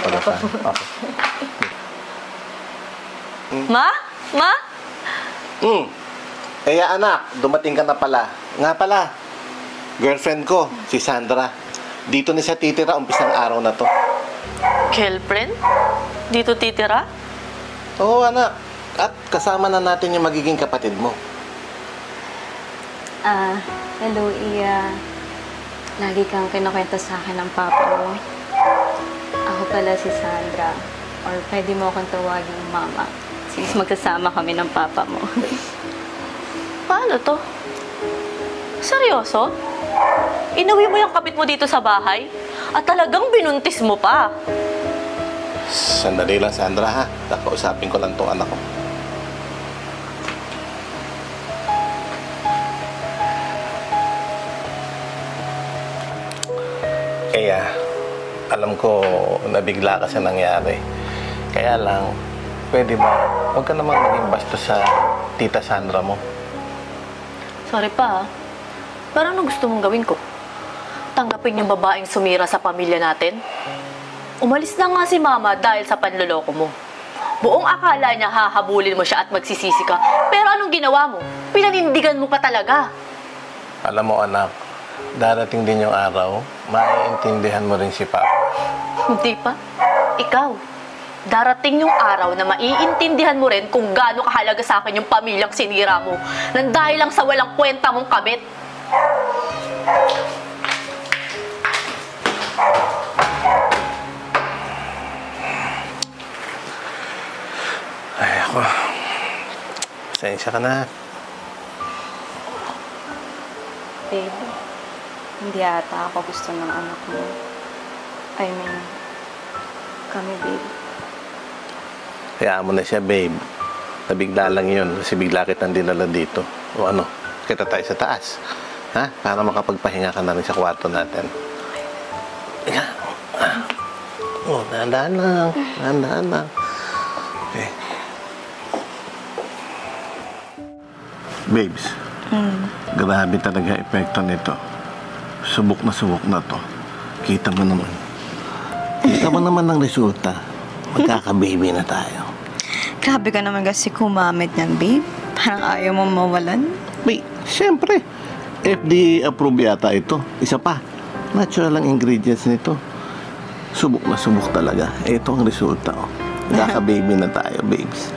pagkakaan. Okay. Ma? Ma? Kaya anak, dumating ka na pala. Nga pala, girlfriend ko, si Sandra. Dito na siya titira, umpisang araw na to. Girlfriend? Dito titira? Oo, anak. At kasama na natin yung magiging kapatid mo. Hello, Iya. Lagi kang kinukwento sa akin ng papa mo. Ako pala si Sandra. Or pwede mo akong tawaging mama. Since magsasama kami ng papa mo. Paano to? Seryoso? Inuwi mo yung kapit mo dito sa bahay? At talagang binuntis mo pa? Sandali lang, Sandra, ha? Kakausapin ko lang tong anak ko. Kaya, alam ko nabigla ka sa nangyari. Kaya lang, pwede ba, huwag ka namang maging bastos sa tita Sandra mo. Sorry pa, pero ano gusto mong gawin ko? Tanggapin yung babaeng sumira sa pamilya natin? Umalis na nga si mama dahil sa panloloko mo. Buong akala niya hahabulin mo siya at magsisisi ka. Pero anong ginawa mo? Pinanindigan mo pa talaga. Alam mo, anak, darating din yung araw, maiintindihan mo rin si Papa. Hindi pa. Ikaw, darating yung araw na maiintindihan mo rin kung gaano kahalaga sa akin yung pamilyang sinira mo nang dahil lang sa walang kwenta mong kabit. Ay, ako. Pasensya ka na. Baby, hindi ata ako gusto ng anak mo. I mean, kami, baby. Hayaan mo na siya, babe. Nabigla lang yun kasi bigla kitang dinala dito. O ano, kita tayo sa taas. Ha? Para makapagpahinga ka na rin sa kwarto natin. Oh, dahan-dahan lang. Dahan-dahan lang. Okay. Babes, grabe talaga epekto nito. Subok na to. Kita mo naman. Kita mo naman ang resulta. Magkaka-baby na tayo. Grabe ka naman kasi kumamit niyan, babe. Parang ayaw mo mawalan. Wait, siyempre. FDA approved yata ito. Isa pa, natural ang ingredients nito. Subok na subok talaga. Ito ang resulta. Oh. Magkaka-baby na tayo, babes.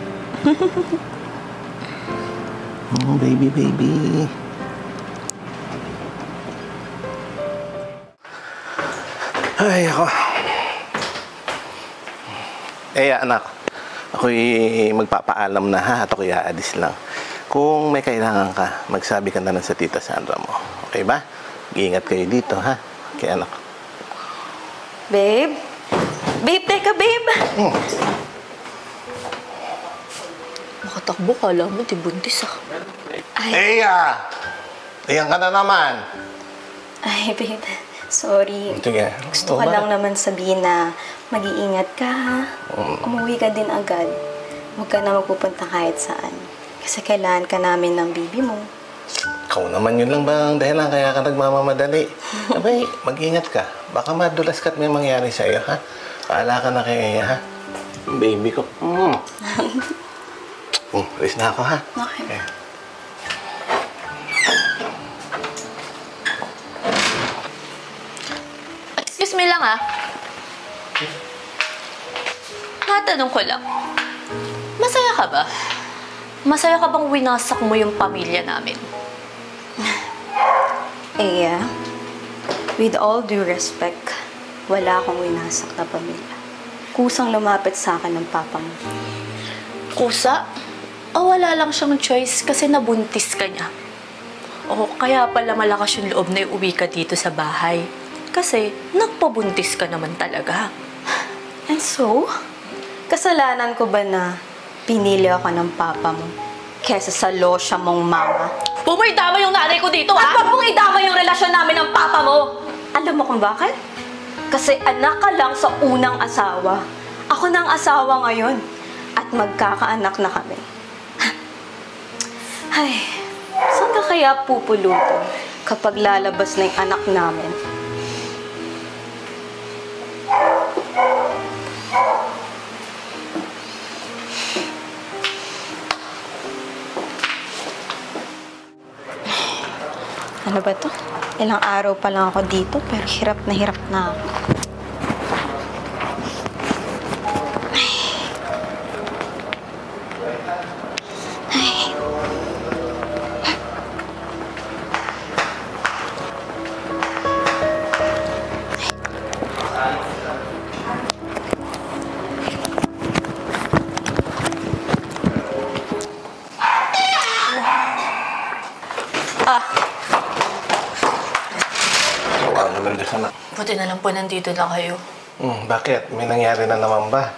Oh, baby. Ay, ako. Anak. Ako'y magpapaalam na, ha? At ako'y aalis lang. Kung may kailangan ka, magsabi ka na lang sa tita Sandra mo. Okay ba? Iingat kayo dito, ha? Okay, anak. Babe? Babe, teka, babe! Makatakbo ka lang mo, di buntis ah. Ay. Ayan ka na naman. Ay, babe. Sorry. Sige. Gusto ko lang naman sabihin na mag-iingat ka, ha? Umuwi ka din agad. Huwag ka na magpupunta kahit saan. Kasi kailangan ka namin ng baby mo. Ikaw naman yun lang bang dahilan kaya ka nagmamamadali? Abay, mag-ingat ka. Baka madulas ka at may mangyari sa'yo, ha? Paala ka na kay Eya, ha? Baby ko. Alis na ako, ha? Okay. Excuse me lang ah. Matanong ko lang. Masaya ka ba? Masaya ka bang winasak mo yung pamilya namin? Eya, with all due respect, wala akong winasak na pamilya. Kusang lumapit sa akin ng papa mo. Kusa? O wala lang siyang choice kasi nabuntis ka niya? O kaya pala malakas yung loob na iuwi ka dito sa bahay? Kasi nagpabuntis ka naman talaga. And so, kasalanan ko ba na pinili ako ng papa mo kesa sa losya mong mama? Pumoy tama yung nanay ko dito, ha? At wag mong idama yung relasyon namin ng papa mo! Alam mo kung bakit? Kasi anak ka lang sa unang asawa. Ako na ang asawa ngayon. At magkakaanak na kami. Ay, saan ka kaya pupulutin kapag lalabas na yung anak namin? Ano ba to? Ilang araw pa lang ako dito, pero hirap na ako. Wala naman din sana. Buti na lang po nandito na kayo. Bakit? May nangyari na naman ba?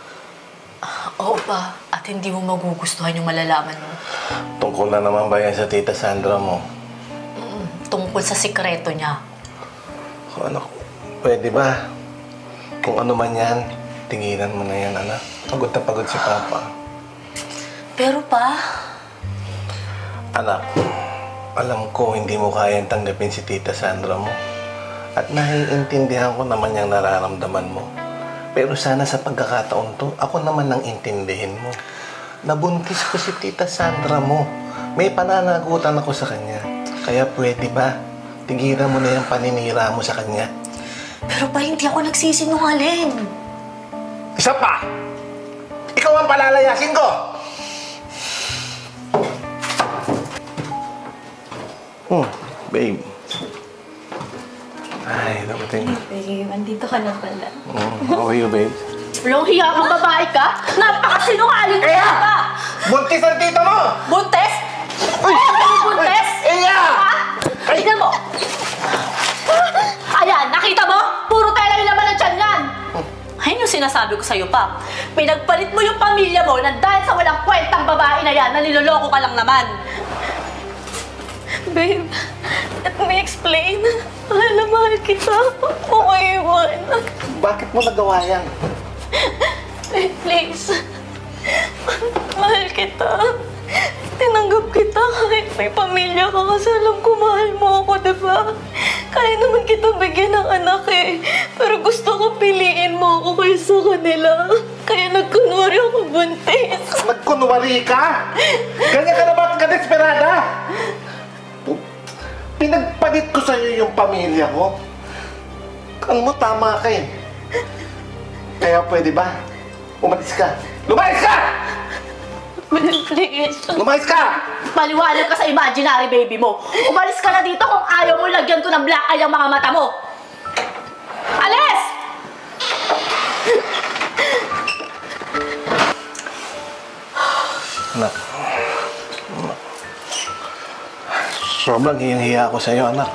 Oo pa, at hindi mo magugustuhan yung malalaman mo. Tungkol na naman ba yan sa tita Sandra mo? Tungkol sa sikreto niya. Kung ano, pwede ba? Kung ano man yan, tinginan mo na yan, anak. Pagod na pagod si Papa. Pero pa, Anak, alam ko hindi mo kayang tanggapin si tita Sandra mo. At naiintindihan ko naman yung nararamdaman mo. Pero sana sa pagkakataon to, ako naman nang intindihin mo. Nabuntis ko si tita Sandra mo. May pananagutan ako sa kanya. Kaya pwede ba? Tigilan mo na yung paninira mo sa kanya. pero pa hindi ako nagsisinungaling. Isa pa! Ikaw ang palalayasin ko! Babe. Ay, dapating. Babe, andito ka na pala. How are you, babe? Walang hiya kang babae ka? Napakasinungaling mo ka! Buntis ang tita mo! Buntes? Uy! Buntes? Iya! Ha? Tignan mo! Ayan, nakita mo? Puro tela yung laman ng tiyan yan! Ayun yung sinasabi ko sa'yo pa. Pinagpalit mo yung pamilya mo na dahil sa walang kwentang babae na yan, naliloloko ka lang naman. Babe, let me explain. Mahal na mahal kita. Huwag mo ko iwan. Bakit mo nagawa yan? Babe, please. Mahal kita. Tinanggap kita kahit may pamilya ka kasi alam ko mahal mo ako, diba? Kaya naman kita bigyan ng anak eh. Pero gusto ko piliin mo ako kaysa kanila. Kaya nagkunwari ako buntis. Nagkunwari ka? Ganyan ka na ba ka-desperada? Pinagpalit ko sa'yo yung pamilya ko. Ano mo, tama ka eh. Kaya pwede ba? Umalis ka. Lumayas ka! Please. Lumayas ka! Paliwanag ka sa imaginary baby mo. Umalis ka na dito kung ayaw mo lagyan ko ng black eye ang mga mata mo. Alis! Anak. Sobrang hiyang-hiya ako sa'yo, anak.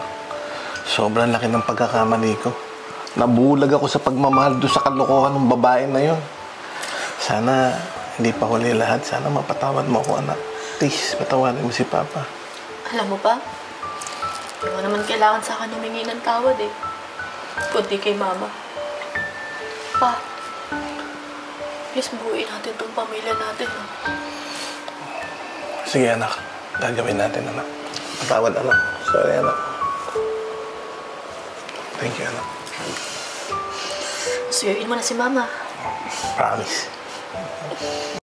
Sobrang laki ng pagkakamali ko. Nabulag ako sa pagmamahal doon sa kalokohan ng babae na yun. Sana hindi pa huli lahat. Sana mapatawad mo ako, anak. Please, patawarin mo si Papa. Alam mo ba? Hindi mo naman kailangan sa akin humingi ng tawad eh. Kundi kay Mama. Pa, please buuin natin tong pamilya natin. No? Sige, anak. Gagawin natin, anak. Patawad, anak. Sorry, anak. Thank you, anak. Suyuin mo na si Mama. Promise.